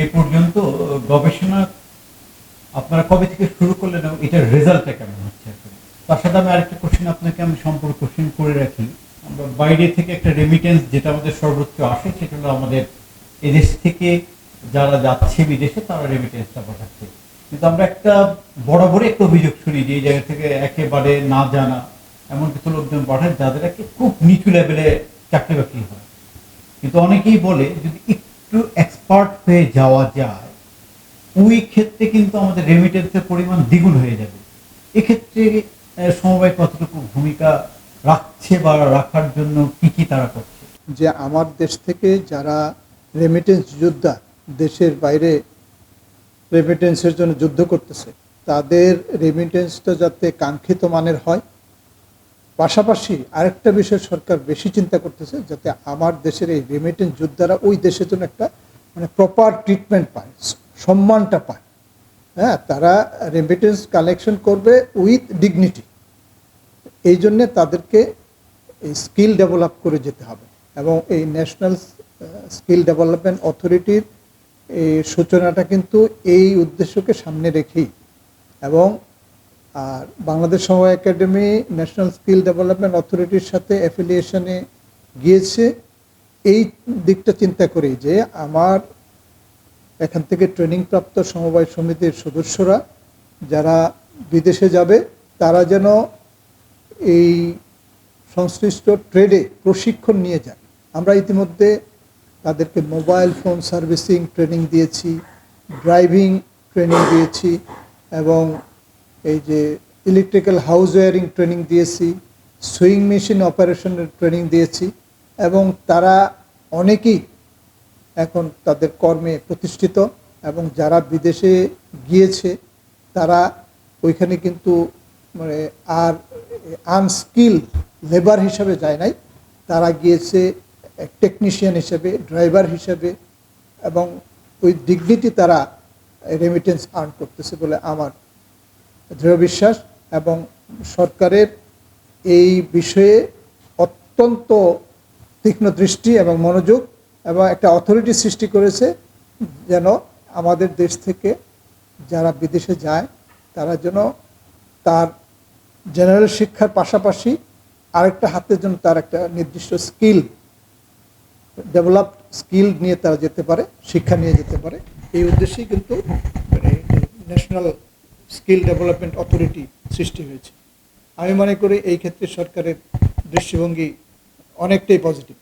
এই পর্যন্ত গবেষণা আপনারা কবে থেকে শুরু করলেন এবং এটার রেজাল্টটা কেমন হচ্ছে এখন? তার সাথে আমি আরেকটা কোশ্চেন আপনাকে আমি সম্পর্ক কোশ্চেন করে রাখি। আমরা বাইরে থেকে একটা রেমিটেন্স যেটা আমাদের সর্বোচ্চ আসে সেটা হলো আমাদের এদেশ থেকে যারা যাচ্ছে বিদেশে তারা রেমিটেন্সটা পাঠাচ্ছে, কিন্তু আমরা একটা বরাবরই একটা অভিযোগ শুনি যে এই জায়গা থেকে একেবারে না জানা এমন কিছু লোকজন পাঠায় যাদের খুব নিচু লেভেলে চাকরি বাকরি হয়। কিন্তু অনেকেই বলে যদি একটু এক্সপার্ট হয়ে যাওয়া যায় ওই ক্ষেত্রে কিন্তু আমাদের রেমিটেন্সের পরিমাণ দ্বিগুণ হয়ে যাবে। এক্ষেত্রে সমবায় কতটুকু ভূমিকা রাখছে বা রাখার জন্য কি কি তারা করছে? যে আমার দেশ থেকে যারা রেমিটেন্স যোদ্ধা, দেশের বাইরে রেমিটেন্সের জন্য যুদ্ধ করতেছে, তাদের রেমিটেন্সটা যাতে কাঙ্ক্ষিত মানের হয়। পাশাপাশি আরেকটা বিষয় সরকার বেশি চিন্তা করতেছে, যাতে আমার দেশের এই রেমিটেন্স যোদ্ধারা ওই দেশের জন্য একটা প্রপার ট্রিটমেন্ট পায়, সম্মানটা পায়। হ্যাঁ, তারা রেমিটেন্স কালেকশন করবে উইথ ডিগনিটি। এই জন্যে তাদেরকে এই স্কিল ডেভেলপ করে যেতে হবে এবং এই ন্যাশনাল স্কিল ডেভেলপমেন্ট অথরিটির এই সূচনাটা কিন্তু এই উদ্দেশ্যকে সামনে রেখেই। এবং আর বাংলাদেশ সমবায় একাডেমি ন্যাশনাল স্কিল ডেভেলপমেন্ট অথরিটির সাথে অ্যাফিলিয়েশনে গিয়েছে এই দিকটা চিন্তা করি যে আমার এখান থেকে ট্রেনিংপ্রাপ্ত সমবায় সমিতির সদস্যরা যারা বিদেশে যাবে তারা যেন এই সংশ্লিষ্ট ট্রেডে প্রশিক্ষণ নিয়ে যায়। আমরা ইতিমধ্যে তাদেরকে মোবাইল ফোন সার্ভিসিং ট্রেনিং দিয়েছি, ড্রাইভিং ট্রেনিং দিয়েছি এবং এই যে ইলেকট্রিক্যাল হাউস ওয়্যারিং ট্রেনিং দিয়েছি, সুইং মেশিন অপারেশনের ট্রেনিং দিয়েছি এবং তারা অনেকেই এখন তাদের কর্মে প্রতিষ্ঠিত এবং যারা বিদেশে গিয়েছে তারা ওইখানে কিন্তু আর আনস্কিল লেবার হিসাবে যায় নাই, তারা গিয়েছে টেকনিশিয়ান হিসেবে, ড্রাইভার হিসেবে এবং ওই ডিগনিটি তারা রেমিটেন্স আর্ন করতেছে বলে আমার দৃঢ় বিশ্বাস। এবং সরকারের এই বিষয়ে অত্যন্ত তীক্ষ্ণ দৃষ্টি এবং মনোযোগ এবং একটা অথরিটি সৃষ্টি করেছে যেন আমাদের দেশ থেকে যারা বিদেশে যায় তারা যেন তার জেনারেল শিক্ষার পাশাপাশি আরেকটা হাতের জন্য তার একটা নির্দিষ্ট স্কিল ডেভেলপ স্কিল নিয়ে তারা যেতে পারে, শিক্ষা নিয়ে যেতে পারে। এই উদ্দেশ্যেই কিন্তু ন্যাশনাল স্কিল ডেভেলপমেন্ট অথরিটি সৃষ্টি হয়েছে। আমি মনে করি এই ক্ষেত্রে সরকারের দৃষ্টিভঙ্গি অনেকটাই পজিটিভ।